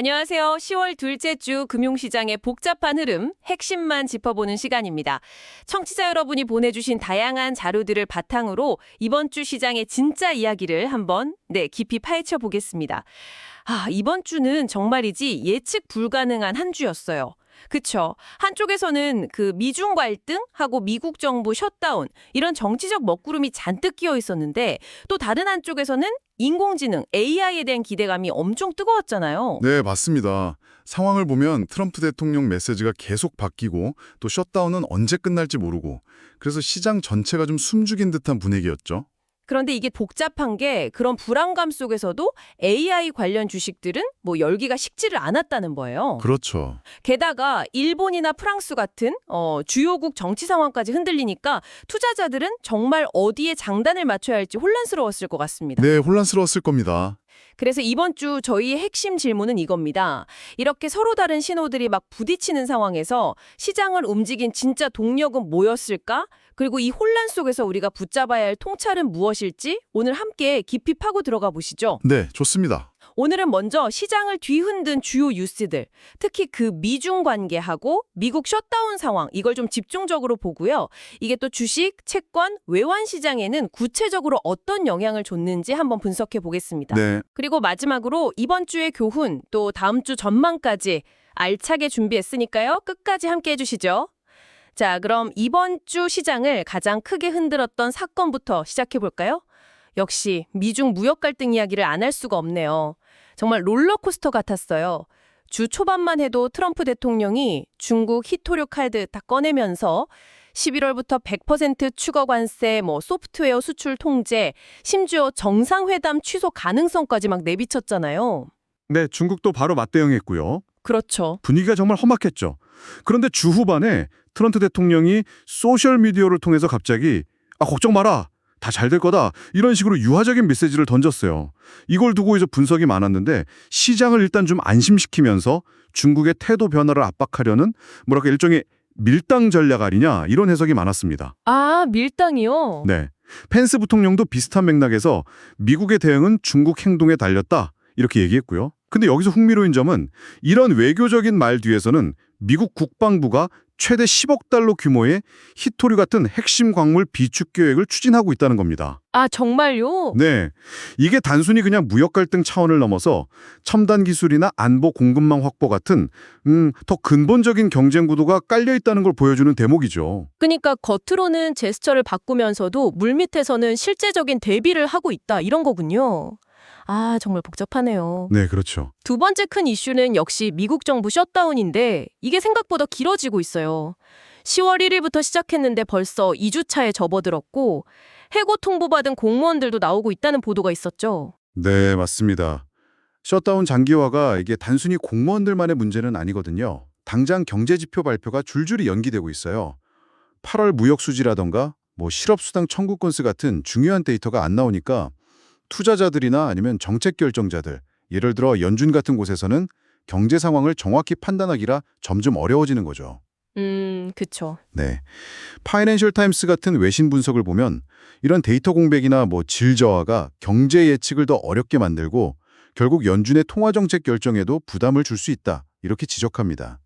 안녕하세요. 10월 둘째 주 금융시장의 복잡한 흐름, 핵심만 짚어보는 시간입니다. 청취자 여러분이 보내주신 다양한 자료들을 바탕으로 이번 주 시장의 진짜 이야기를 한번 깊이 파헤쳐 보겠습니다. 이번 주는 정말이지 예측 불가능한 한 주였어요. 그쵸. 한쪽에서는 그 미중 갈등하고 미국 정부 셧다운 이런 정치적 먹구름이 잔뜩 끼어 있었는데 또 다른 한쪽에서는 인공지능 AI에 대한 기대감이 엄청 뜨거웠잖아요. 네, 맞습니다. 상황을 보면 트럼프 대통령 메시지가 계속 바뀌고 또 셧다운은 언제 끝날지 모르고 그래서 시장 전체가 좀 숨죽인 듯한 분위기였죠. 그런데 이게 복잡한 게 그런 불안감 속에서도 AI 관련 주식들은 열기가 식지를 않았다는 거예요. 그렇죠. 게다가 일본이나 프랑스 같은 주요국 정치 상황까지 흔들리니까 투자자들은 정말 어디에 장단을 맞춰야 할지 혼란스러웠을 것 같습니다. 네, 혼란스러웠을 겁니다. 그래서 이번 주 저희의 핵심 질문은 이겁니다. 이렇게 서로 다른 신호들이 막 부딪히는 상황에서 시장을 움직인 진짜 동력은 뭐였을까? 그리고 이 혼란 속에서 우리가 붙잡아야 할 통찰은 무엇일지 오늘 함께 깊이 파고 들어가 보시죠. 네, 좋습니다. 오늘은 먼저 시장을 뒤흔든 주요 뉴스들, 특히 그 미중 관계하고 미국 셧다운 상황, 이걸 좀 집중적으로 보고요. 이게 또 주식, 채권, 외환 시장에는 구체적으로 어떤 영향을 줬는지 한번 분석해 보겠습니다. 네, 그리고 마지막으로 이번 주의 교훈, 또 다음 주 전망까지 알차게 준비했으니까요. 끝까지 함께 해주시죠. 자, 그럼 이번 주 시장을 가장 크게 흔들었던 사건부터 시작해 볼까요? 역시 미중 무역 갈등 이야기를 안 할 수가 없네요. 정말 롤러코스터 같았어요. 주 초반만 해도 트럼프 대통령이 중국 히토류 카드 다 꺼내면서 11월부터 100% 추가 관세, 소프트웨어 수출 통제, 심지어 정상회담 취소 가능성까지 막 내비쳤잖아요. 네, 중국도 바로 맞대응했고요. 그렇죠. 분위기가 정말 험악했죠. 그런데 주 후반에 트럼프 대통령이 소셜미디어를 통해서 갑자기 걱정 마라. 다 잘 될 거다. 이런 식으로 유화적인 메시지를 던졌어요. 이걸 두고 이제 분석이 많았는데 시장을 일단 좀 안심시키면서 중국의 태도 변화를 압박하려는 일종의 밀당 전략 아니냐 이런 해석이 많았습니다. 밀당이요? 네, 펜스 부통령도 비슷한 맥락에서 미국의 대응은 중국 행동에 달렸다 이렇게 얘기했고요. 근데 여기서 흥미로운 점은 이런 외교적인 말 뒤에서는 미국 국방부가 최대 10억 달러 규모의 히토류 같은 핵심 광물 비축 계획을 추진하고 있다는 겁니다. 정말요? 네, 이게 단순히 그냥 무역 갈등 차원을 넘어서 첨단 기술이나 안보 공급망 확보 같은 더 근본적인 경쟁 구도가 깔려 있다는 걸 보여주는 대목이죠. 그러니까 겉으로는 제스처를 바꾸면서도 물밑에서는 실제적인 대비를 하고 있다 이런 거군요. 정말 복잡하네요. 네, 그렇죠. 두 번째 큰 이슈는 역시 미국 정부 셧다운인데 이게 생각보다 길어지고 있어요. 10월 1일부터 시작했는데 벌써 2주차에 접어들었고 해고 통보받은 공무원들도 나오고 있다는 보도가 있었죠. 네, 맞습니다. 셧다운 장기화가 이게 단순히 공무원들만의 문제는 아니거든요. 당장 경제지표 발표가 줄줄이 연기되고 있어요. 8월 무역 수지라던가 실업수당 청구 건수 같은 중요한 데이터가 안 나오니까 투자자들이나 아니면 정책 결정자들, 예를 들어 연준 같은 곳에서는 경제 상황을 정확히 판단하기가 점점 어려워지는 거죠. 그쵸. 네, 파이낸셜 타임스 같은 외신 분석을 보면 이런 데이터 공백이나 질 저하가 경제 예측을 더 어렵게 만들고 결국 연준의 통화 정책 결정에도 부담을 줄 수 있다. 이렇게 지적합니다.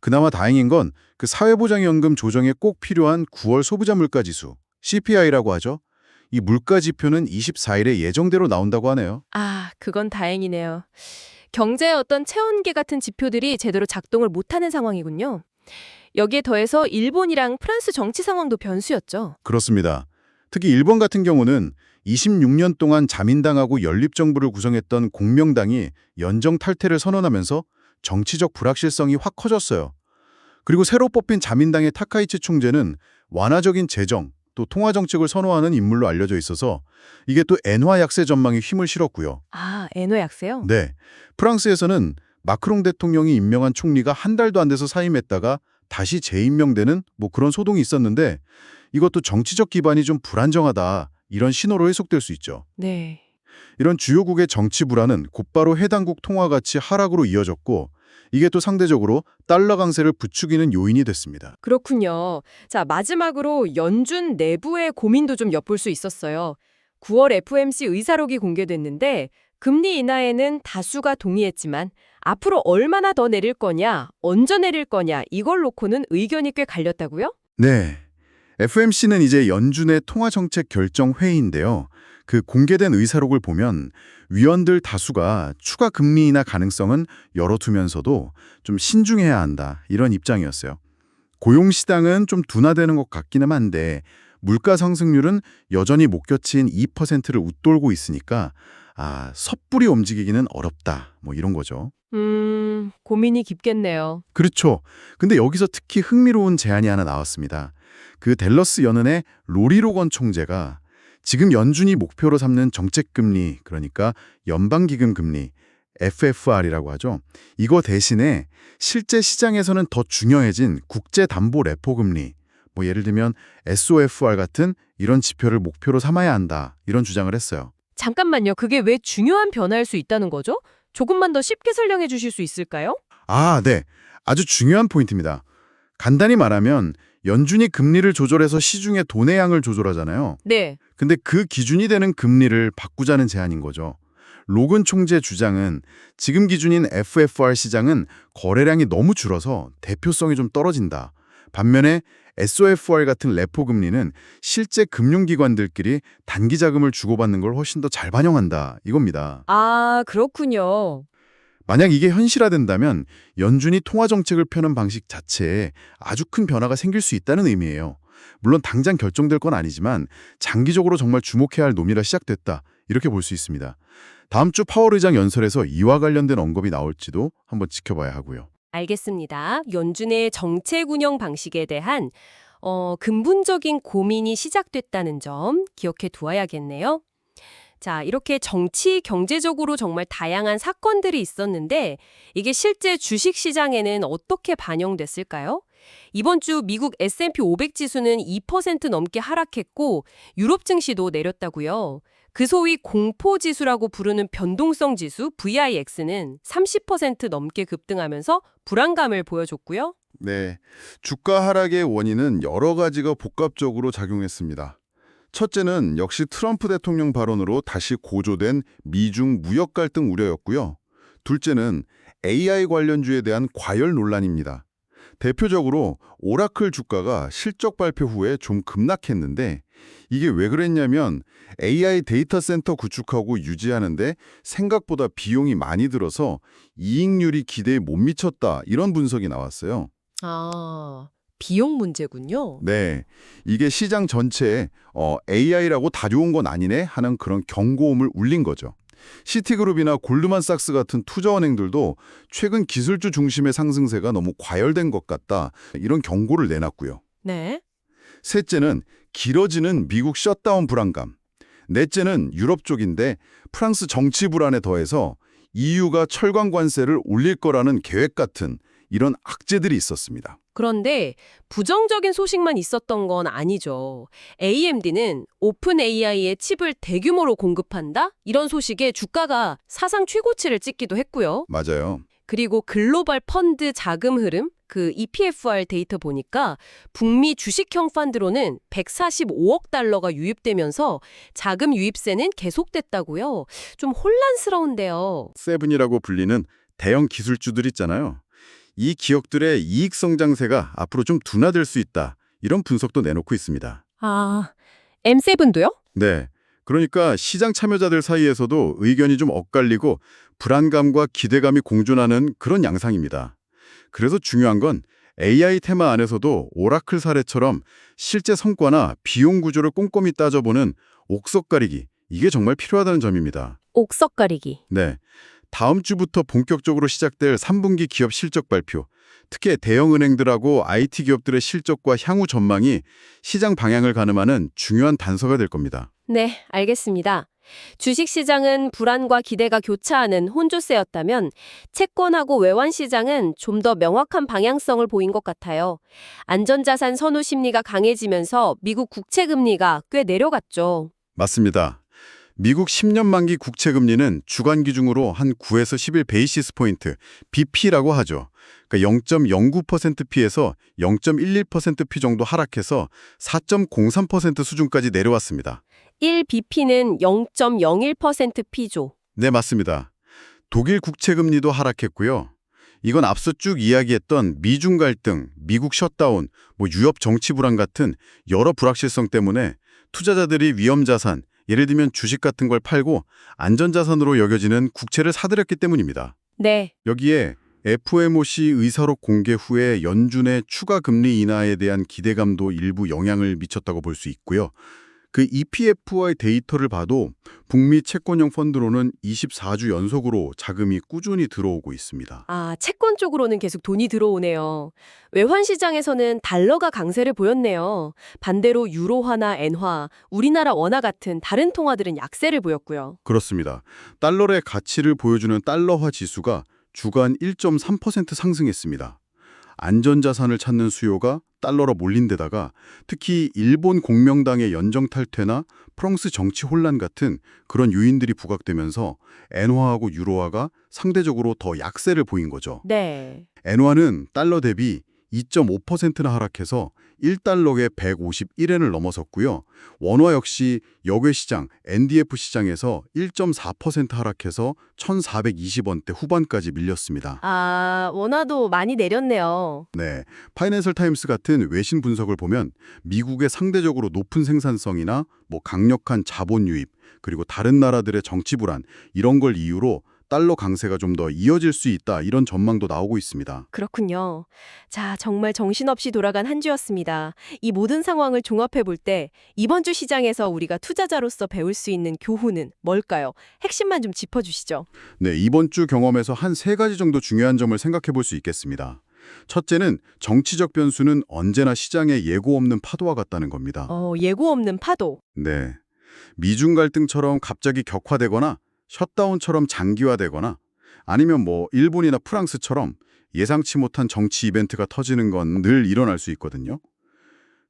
그나마 다행인 건 그 사회보장연금 조정에 꼭 필요한 9월 소비자 물가지수, CPI라고 하죠. 이 물가 지표는 24일에 예정대로 나온다고 하네요. 그건 다행이네요. 경제의 어떤 체온계 같은 지표들이 제대로 작동을 못하는 상황이군요. 여기에 더해서 일본이랑 프랑스 정치 상황도 변수였죠. 그렇습니다. 특히 일본 같은 경우는 26년 동안 자민당하고 연립정부를 구성했던 공명당이 연정 탈퇴를 선언하면서 정치적 불확실성이 확 커졌어요. 그리고 새로 뽑힌 자민당의 타카이치 총재는 완화적인 재정, 또 통화 정책을 선호하는 인물로 알려져 있어서 이게 또 엔화 약세 전망에 힘을 실었고요. 엔화 약세요? 네, 프랑스에서는 마크롱 대통령이 임명한 총리가 한 달도 안 돼서 사임했다가 다시 재임명되는 그런 소동이 있었는데 이것도 정치적 기반이 좀 불안정하다 이런 신호로 해석될 수 있죠. 네. 이런 주요국의 정치 불안은 곧바로 해당국 통화 가치 하락으로 이어졌고 이게 또 상대적으로 달러 강세를 부추기는 요인이 됐습니다. 그렇군요. 자, 마지막으로 연준 내부의 고민도 좀 엿볼 수 있었어요. 9월 FOMC 의사록이 공개됐는데 금리 인하에는 다수가 동의했지만 앞으로 얼마나 더 내릴 거냐, 언제 내릴 거냐 이걸 놓고는 의견이 꽤 갈렸다고요? 네. FOMC는 이제 연준의 통화정책 결정 회의인데요. 그 공개된 의사록을 보면 위원들 다수가 추가 금리 인하 가능성은 열어두면서도 좀 신중해야 한다 이런 입장이었어요. 고용시장은 좀 둔화되는 것 같기는 한데 물가 상승률은 여전히 목표치인 2%를 웃돌고 있으니까 섣불리 움직이기는 어렵다 뭐 이런 거죠. 고민이 깊겠네요. 그렇죠. 근데 여기서 특히 흥미로운 제안이 하나 나왔습니다. 그 댈러스 연은의 로리 로건 총재가 지금 연준이 목표로 삼는 정책금리, 그러니까 연방기금 금리, FFR이라고 하죠. 이거 대신에 실제 시장에서는 더 중요해진 국제담보레포금리, 뭐 예를 들면 SOFR 같은 이런 지표를 목표로 삼아야 한다, 이런 주장을 했어요. 잠깐만요. 그게 왜 중요한 변화일 수 있다는 거죠? 조금만 더 쉽게 설명해 주실 수 있을까요? 네. 아주 중요한 포인트입니다. 간단히 말하면 연준이 금리를 조절해서 시중의 돈의 양을 조절하잖아요. 네. 근데 그 기준이 되는 금리를 바꾸자는 제안인 거죠. 로건 총재 주장은 지금 기준인 FFR 시장은 거래량이 너무 줄어서 대표성이 좀 떨어진다. 반면에 SOFR 같은 레포 금리는 실제 금융기관들끼리 단기 자금을 주고받는 걸 훨씬 더 잘 반영한다. 이겁니다. 그렇군요. 만약 이게 현실화된다면 연준이 통화정책을 펴는 방식 자체에 아주 큰 변화가 생길 수 있다는 의미예요. 물론 당장 결정될 건 아니지만 장기적으로 정말 주목해야 할 논의가 시작됐다. 이렇게 볼 수 있습니다. 다음 주 파월 의장 연설에서 이와 관련된 언급이 나올지도 한번 지켜봐야 하고요. 알겠습니다. 연준의 정책 운영 방식에 대한 근본적인 고민이 시작됐다는 점 기억해 두어야겠네요. 자, 이렇게 정치, 경제적으로 정말 다양한 사건들이 있었는데 이게 실제 주식시장에는 어떻게 반영됐을까요? 이번 주 미국 S&P 500 지수는 2% 넘게 하락했고 유럽 증시도 내렸다고요. 그 소위 공포지수라고 부르는 변동성 지수 VIX는 30% 넘게 급등하면서 불안감을 보여줬고요. 네, 주가 하락의 원인은 여러 가지가 복합적으로 작용했습니다. 첫째는 역시 트럼프 대통령 발언으로 다시 고조된 미중 무역 갈등 우려였고요. 둘째는 AI 관련주에 대한 과열 논란입니다. 대표적으로 오라클 주가가 실적 발표 후에 좀 급락했는데 이게 왜 그랬냐면 AI 데이터 센터 구축하고 유지하는데 생각보다 비용이 많이 들어서 이익률이 기대에 못 미쳤다 이런 분석이 나왔어요. 비용 문제군요. 네, 이게 시장 전체에 AI라고 다 좋은 건 아니네 하는 그런 경고음을 울린 거죠. 시티그룹이나 골드만삭스 같은 투자은행들도 최근 기술주 중심의 상승세가 너무 과열된 것 같다 이런 경고를 내놨고요. 네. 셋째는 길어지는 미국 셧다운 불안감. 넷째는 유럽 쪽인데 프랑스 정치 불안에 더해서 EU가 철강 관세를 올릴 거라는 계획 같은 이런 악재들이 있었습니다. 그런데 부정적인 소식만 있었던 건 아니죠. AMD는 오픈 AI의 칩을 대규모로 공급한다? 이런 소식에 주가가 사상 최고치를 찍기도 했고요. 맞아요. 그리고 글로벌 펀드 자금 흐름, 그 EPFR 데이터 보니까 북미 주식형 펀드로는 145억 달러가 유입되면서 자금 유입세는 계속됐다고요. 좀 혼란스러운데요. 세븐이라고 불리는 대형 기술주들 있잖아요. 이 기업들의 이익 성장세가 앞으로 좀 둔화될 수 있다. 이런 분석도 내놓고 있습니다. M7도요? 네. 그러니까 시장 참여자들 사이에서도 의견이 좀 엇갈리고 불안감과 기대감이 공존하는 그런 양상입니다. 그래서 중요한 건 AI 테마 안에서도 오라클 사례처럼 실제 성과나 비용 구조를 꼼꼼히 따져보는 옥석 가리기, 이게 정말 필요하다는 점입니다. 옥석 가리기. 네. 다음 주부터 본격적으로 시작될 3분기 기업 실적 발표, 특히 대형 은행들하고 IT 기업들의 실적과 향후 전망이 시장 방향을 가늠하는 중요한 단서가 될 겁니다. 네, 알겠습니다. 주식시장은 불안과 기대가 교차하는 혼조세였다면 채권하고 외환시장은 좀 더 명확한 방향성을 보인 것 같아요. 안전자산 선호 심리가 강해지면서 미국 국채금리가 꽤 내려갔죠. 맞습니다. 미국 10년 만기 국채 금리는 주간 기준으로 한 9에서 11 베이시스 포인트, BP라고 하죠. 그러니까 0.09%P에서 0.11%P 정도 하락해서 4.03% 수준까지 내려왔습니다. 1BP는 0.01%P죠. 네, 맞습니다. 독일 국채 금리도 하락했고요. 이건 앞서 쭉 이야기했던 미중 갈등, 미국 셧다운, 유럽 정치 불안 같은 여러 불확실성 때문에 투자자들이 위험 자산, 예를 들면 주식 같은 걸 팔고 안전자산으로 여겨지는 국채를 사들였기 때문입니다. 네. 여기에 FOMC 의사록 공개 후에 연준의 추가 금리 인하에 대한 기대감도 일부 영향을 미쳤다고 볼 수 있고요. 그 EPF와의 데이터를 봐도 북미 채권형 펀드로는 24주 연속으로 자금이 꾸준히 들어오고 있습니다. 아, 채권 쪽으로는 계속 돈이 들어오네요. 외환 시장에서는 달러가 강세를 보였네요. 반대로 유로화나 엔화, 우리나라 원화 같은 다른 통화들은 약세를 보였고요. 그렇습니다. 달러의 가치를 보여주는 달러화 지수가 주간 1.3% 상승했습니다. 안전자산을 찾는 수요가 달러로 몰린 데다가 특히 일본 공명당의 연정 탈퇴나 프랑스 정치 혼란 같은 그런 요인들이 부각되면서 엔화하고 유로화가 상대적으로 더 약세를 보인 거죠. 네. 엔화는 달러 대비 2.5%나 하락해서 1달러에 151엔을 넘어섰고요. 원화 역시 역외시장, NDF 시장에서 1.4% 하락해서 1,420원대 후반까지 밀렸습니다. 아, 원화도 많이 내렸네요. 네, 파이낸셜 타임스 같은 외신 분석을 보면 미국의 상대적으로 높은 생산성이나 강력한 자본 유입, 그리고 다른 나라들의 정치 불안 이런 걸 이유로 달러 강세가 좀 더 이어질 수 있다 이런 전망도 나오고 있습니다. 그렇군요. 자, 정말 정신없이 돌아간 한 주였습니다. 이 모든 상황을 종합해 볼 때 이번 주 시장에서 우리가 투자자로서 배울 수 있는 교훈은 뭘까요? 핵심만 좀 짚어주시죠. 네, 이번 주 경험에서 한 3가지 정도 중요한 점을 생각해 볼 수 있겠습니다. 첫째는 정치적 변수는 언제나 시장에 예고 없는 파도와 같다는 겁니다. 예고 없는 파도. 네, 미중 갈등처럼 갑자기 격화되거나 셧다운처럼 장기화되거나 아니면 일본이나 프랑스처럼 예상치 못한 정치 이벤트가 터지는 건 늘 일어날 수 있거든요.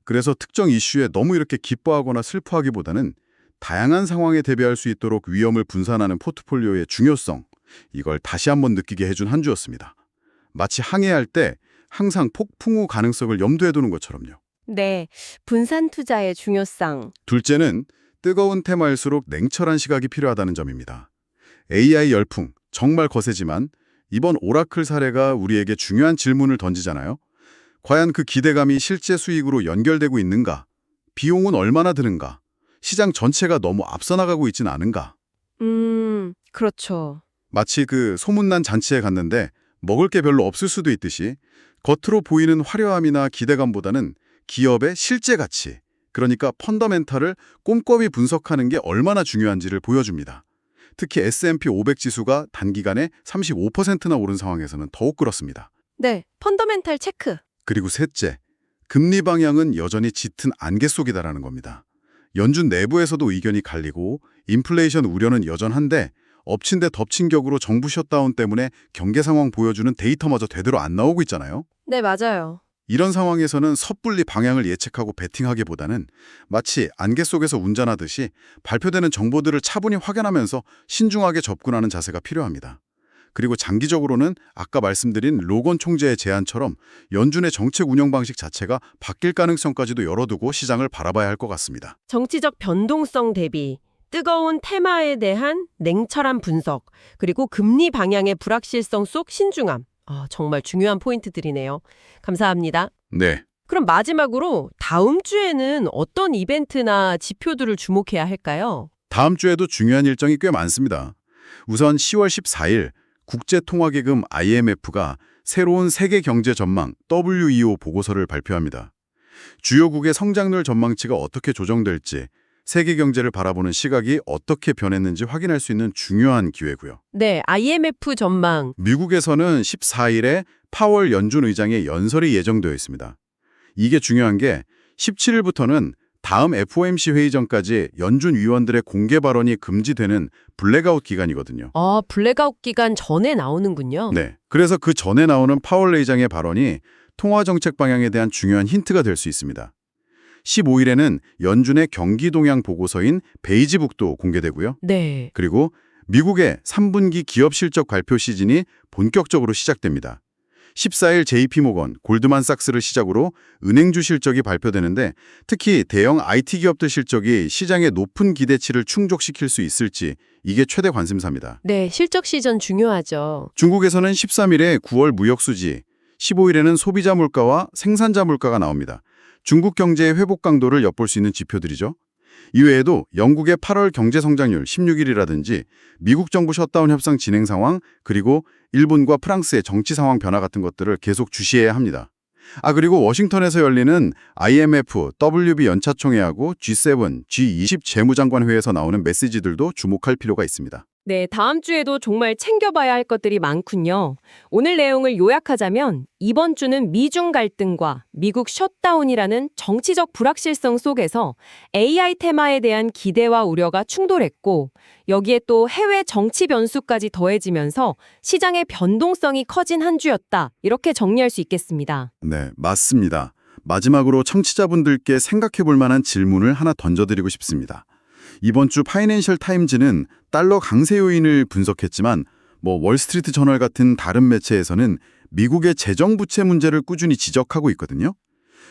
그래서 특정 이슈에 너무 이렇게 기뻐하거나 슬퍼하기보다는 다양한 상황에 대비할 수 있도록 위험을 분산하는 포트폴리오의 중요성, 이걸 다시 한번 느끼게 해준 한 주였습니다. 마치 항해할 때 항상 폭풍 후 가능성을 염두에 두는 것처럼요. 네, 분산 투자의 중요성. 둘째는 뜨거운 테마일수록 냉철한 시각이 필요하다는 점입니다. AI 열풍, 정말 거세지만 이번 오라클 사례가 우리에게 중요한 질문을 던지잖아요. 과연 그 기대감이 실제 수익으로 연결되고 있는가? 비용은 얼마나 드는가? 시장 전체가 너무 앞서 나가고 있진 않은가? 그렇죠. 마치 그 소문난 잔치에 갔는데 먹을 게 별로 없을 수도 있듯이 겉으로 보이는 화려함이나 기대감보다는 기업의 실제 가치, 그러니까 펀더멘탈을 꼼꼼히 분석하는 게 얼마나 중요한지를 보여줍니다. 특히 S&P 500 지수가 단기간에 35%나 오른 상황에서는 더욱 그렇습니다. 네, 펀더멘탈 체크. 그리고 셋째, 금리 방향은 여전히 짙은 안개 속이다라는 겁니다. 연준 내부에서도 의견이 갈리고 인플레이션 우려는 여전한데 엎친 데 덮친 격으로 정부 셧다운 때문에 경제 상황 보여주는 데이터마저 제대로 안 나오고 있잖아요. 네, 맞아요. 이런 상황에서는 섣불리 방향을 예측하고 베팅하기보다는 마치 안개 속에서 운전하듯이 발표되는 정보들을 차분히 확인하면서 신중하게 접근하는 자세가 필요합니다. 그리고 장기적으로는 아까 말씀드린 로건 총재의 제안처럼 연준의 정책 운영 방식 자체가 바뀔 가능성까지도 열어두고 시장을 바라봐야 할 것 같습니다. 정치적 변동성 대비, 뜨거운 테마에 대한 냉철한 분석, 그리고 금리 방향의 불확실성 속 신중함. 정말 중요한 포인트들이네요. 감사합니다. 네. 그럼 마지막으로 다음 주에는 어떤 이벤트나 지표들을 주목해야 할까요? 다음 주에도 중요한 일정이 꽤 많습니다. 우선 10월 14일 국제통화기금 IMF가 새로운 세계 경제 전망 WEO 보고서를 발표합니다. 주요국의 성장률 전망치가 어떻게 조정될지, 세계 경제를 바라보는 시각이 어떻게 변했는지 확인할 수 있는 중요한 기회고요. 네, IMF 전망. 미국에서는 14일에 파월 연준 의장의 연설이 예정되어 있습니다. 이게 중요한 게 17일부터는 다음 FOMC 회의 전까지 연준 위원들의 공개 발언이 금지되는 블랙아웃 기간이거든요. 블랙아웃 기간 전에 나오는군요. 네, 그래서 그 전에 나오는 파월 의장의 발언이 통화 정책 방향에 대한 중요한 힌트가 될 수 있습니다. 15일에는 연준의 경기 동향 보고서인 베이지북도 공개되고요. 네. 그리고 미국의 3분기 기업 실적 발표 시즌이 본격적으로 시작됩니다. 14일 JP모건, 골드만삭스를 시작으로 은행주 실적이 발표되는데 특히 대형 IT 기업들 실적이 시장의 높은 기대치를 충족시킬 수 있을지 이게 최대 관심사입니다. 네, 실적 시전 중요하죠. 중국에서는 13일에 9월 무역수지, 15일에는 소비자 물가와 생산자 물가가 나옵니다. 중국 경제의 회복 강도를 엿볼 수 있는 지표들이죠. 이외에도 영국의 8월 경제 성장률 16일이라든지 미국 정부 셧다운 협상 진행 상황, 그리고 일본과 프랑스의 정치 상황 변화 같은 것들을 계속 주시해야 합니다. 그리고 워싱턴에서 열리는 IMF, WB 연차총회하고 G7, G20 재무장관 회의에서 나오는 메시지들도 주목할 필요가 있습니다. 네, 다음 주에도 정말 챙겨봐야 할 것들이 많군요. 오늘 내용을 요약하자면 이번 주는 미중 갈등과 미국 셧다운이라는 정치적 불확실성 속에서 AI 테마에 대한 기대와 우려가 충돌했고 여기에 또 해외 정치 변수까지 더해지면서 시장의 변동성이 커진 한 주였다. 이렇게 정리할 수 있겠습니다. 네, 맞습니다. 마지막으로 청취자분들께 생각해 볼 만한 질문을 하나 던져드리고 싶습니다. 이번 주 파이낸셜 타임즈는 달러 강세 요인을 분석했지만 월스트리트 저널 같은 다른 매체에서는 미국의 재정 부채 문제를 꾸준히 지적하고 있거든요.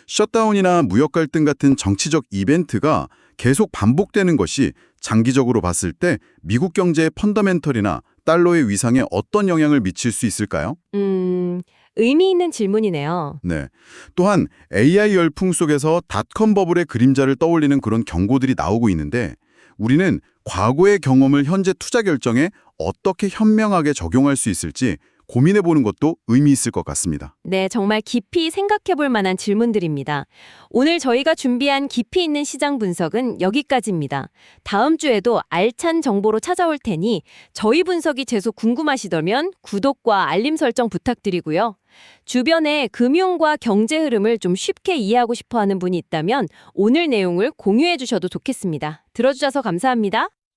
셧다운이나 무역 갈등 같은 정치적 이벤트가 계속 반복되는 것이 장기적으로 봤을 때 미국 경제의 펀더멘털이나 달러의 위상에 어떤 영향을 미칠 수 있을까요? 의미 있는 질문이네요. 네. 또한 AI 열풍 속에서 닷컴 버블의 그림자를 떠올리는 그런 경고들이 나오고 있는데 우리는 과거의 경험을 현재 투자 결정에 어떻게 현명하게 적용할 수 있을지 고민해보는 것도 의미 있을 것 같습니다. 네, 정말 깊이 생각해볼 만한 질문들입니다. 오늘 저희가 준비한 깊이 있는 시장 분석은 여기까지입니다. 다음 주에도 알찬 정보로 찾아올 테니 저희 분석이 계속 궁금하시다면 구독과 알림 설정 부탁드리고요. 주변에 금융과 경제 흐름을 좀 쉽게 이해하고 싶어하는 분이 있다면 오늘 내용을 공유해 주셔도 좋겠습니다. 들어주셔서 감사합니다.